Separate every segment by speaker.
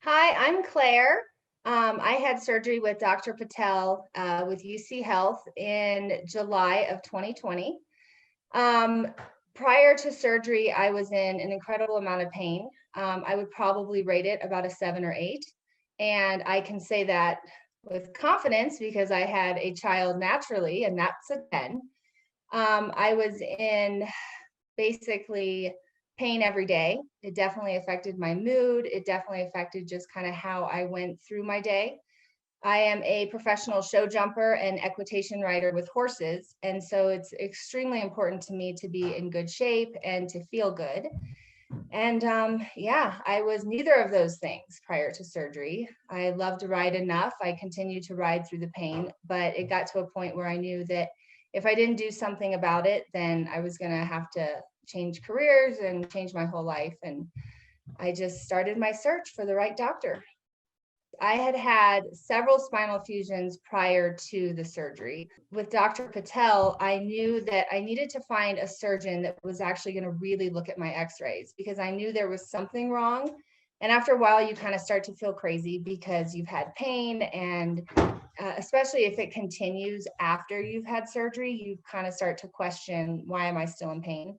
Speaker 1: Hi, I'm Claire. I had surgery with Dr. Patel with UC Health in July of 2020. Um, Prior to surgery, I was in an incredible amount of pain. I would probably rate it about a 7 or 8. And I can say that with confidence because I had a child naturally, and that's a 10. I was in basically pain every day. It definitely affected my mood. It definitely affected just kind of how I went through my day. I am a professional show jumper and equitation rider with horses. And so it's extremely important to me to be in good shape and to feel good. And yeah, I was neither of those things prior to surgery. I loved to ride enough. I continued to ride through the pain, but it got to a point where I knew that if I didn't do something about it, then I was going to have to change careers and change my whole life. And I just started my search for the right doctor. I had had several spinal fusions prior to the surgery. With Dr. Patel, I knew that I needed to find a surgeon that was actually going to really look at my x-rays because I knew there was something wrong. And after a while, you kind of start to feel crazy because you've had pain. And especially if it continues after you've had surgery, you kind of start to question, why am I still in pain?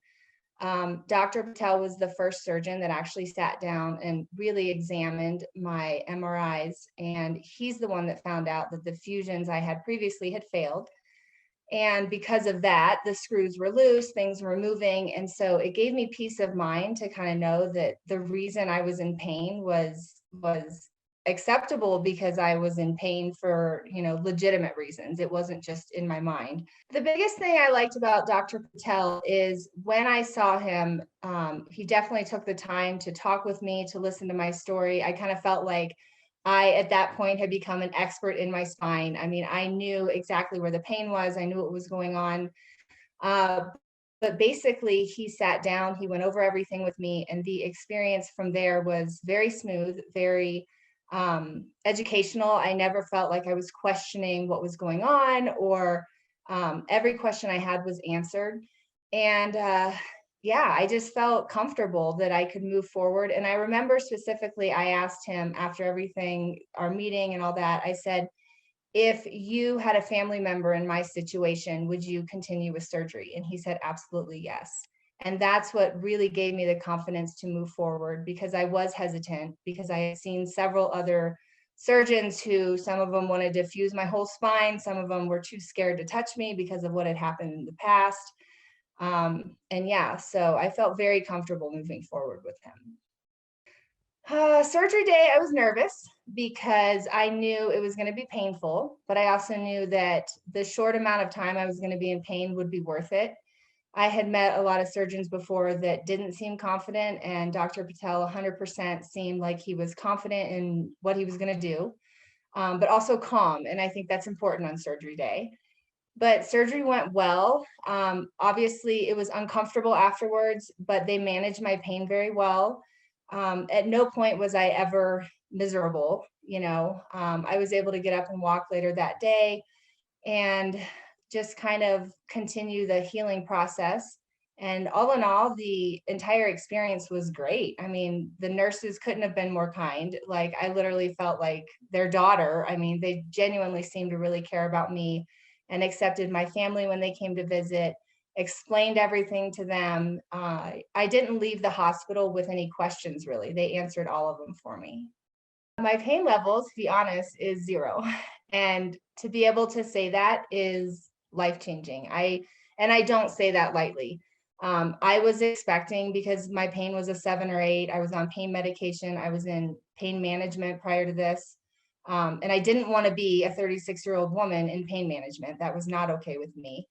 Speaker 1: Dr. Patel was the first surgeon that actually sat down and really examined my MRIs. And he's the one that found out that the fusions I had previously had failed. And because of that, the screws were loose, things were moving. And so it gave me peace of mind to kind of know that the reason I was in pain was acceptable because I was in pain for, legitimate reasons. It wasn't just in my mind. The biggest thing I liked about Dr. Patel is when I saw him, he definitely took the time to talk with me, to listen to my story. I kind of felt like I, at that point, had become an expert in my spine. I mean, I knew exactly where the pain was. I knew what was going on. Uh, but basically, he sat down, he went over everything with me, and the experience from there was very smooth, very educational. I never felt like I was questioning what was going on, or every question I had was answered. And yeah, I just felt comfortable that I could move forward. And I remember specifically, I asked him after everything, our meeting and all that, I said, if you had a family member in my situation, would you continue with surgery? And he said, absolutely yes. And that's what really gave me the confidence to move forward because I was hesitant because I had seen several other surgeons who some of them wanted to fuse my whole spine. Some of them were too scared to touch me because of what had happened in the past. And yeah, so I felt very comfortable moving forward with him. Surgery day, I was nervous because I knew it was going to be painful, but I also knew that the short amount of time I was going to be in pain would be worth it. I had met a lot of surgeons before that didn't seem confident, and Dr. Patel 100% seemed like he was confident in what he was going to do, but also calm. And I think that's important on surgery day. But surgery went well. Obviously, it was uncomfortable afterwards, but they managed my pain very well. At no point was I ever miserable. I was able to get up and walk later that day and just kind of continue the healing process. And all in all, the entire experience was great. I mean, the nurses couldn't have been more kind. Like, I literally felt like their daughter. I mean, they genuinely seemed to really care about me and accepted my family when they came to visit, explained everything to them. I didn't leave the hospital with any questions, really. They answered all of them for me. My pain level, to be honest, is 0. And to be able to say that is life-changing. I don't say that lightly. I was expecting, because my pain was a 7 or 8, I was on pain medication, I was in pain management prior to this. And I didn't want to be a 36-year-old woman in pain management. That was not okay with me.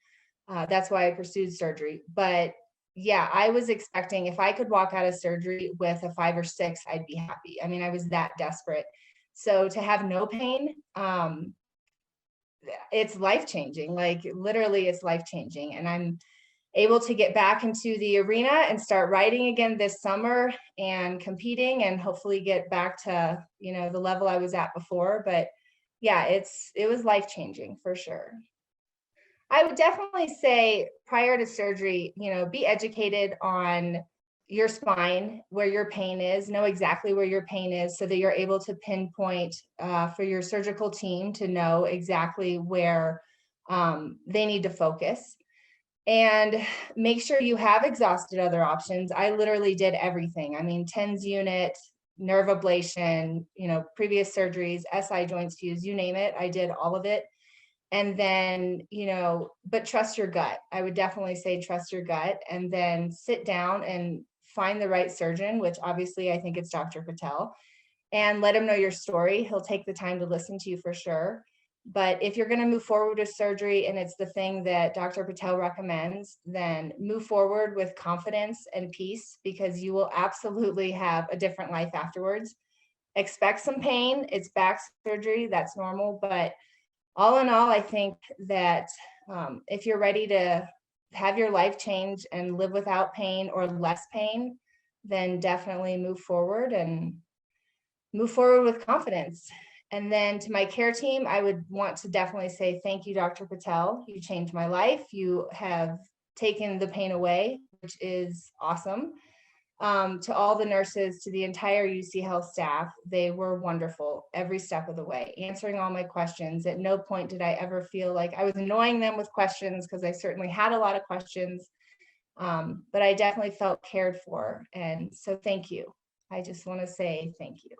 Speaker 1: That's why I pursued surgery. But yeah, I was expecting if I could walk out of surgery with a 5 or 6, I'd be happy. I mean, I was that desperate. So to have no pain, it's life changing. Like, literally, it's life changing. And I'm able to get back into the arena and start riding again this summer and competing and hopefully get back to, the level I was at before. But yeah, it was life changing for sure. I would definitely say prior to surgery, be educated on your spine, where your pain is, know exactly where your pain is so that you're able to pinpoint for your surgical team to know exactly where they need to focus. And make sure you have exhausted other options. I literally did everything. I mean, TENS unit, nerve ablation, previous surgeries, SI joints fused, you name it. I did all of it. And then, but trust your gut. I would definitely say trust your gut, and then sit down and find the right surgeon, which obviously I think it's Dr. Patel, and let him know your story. He'll take the time to listen to you for sure. But if you're going to move forward with surgery and it's the thing that Dr. Patel recommends, then move forward with confidence and peace, because you will absolutely have a different life afterwards. Expect some pain. It's back surgery. That's normal. But all in all, I think that if you're ready to have your life change and live without pain or less pain, then definitely move forward and move forward with confidence. And then to my care team, I would want to definitely say thank you, Dr. Patel. You changed my life. You have taken the pain away, which is awesome. To all the nurses, to the entire UC Health staff, they were wonderful every step of the way, answering all my questions. At no point did I ever feel like I was annoying them with questions, because I certainly had a lot of questions, but I definitely felt cared for. And so thank you. I just want to say thank you.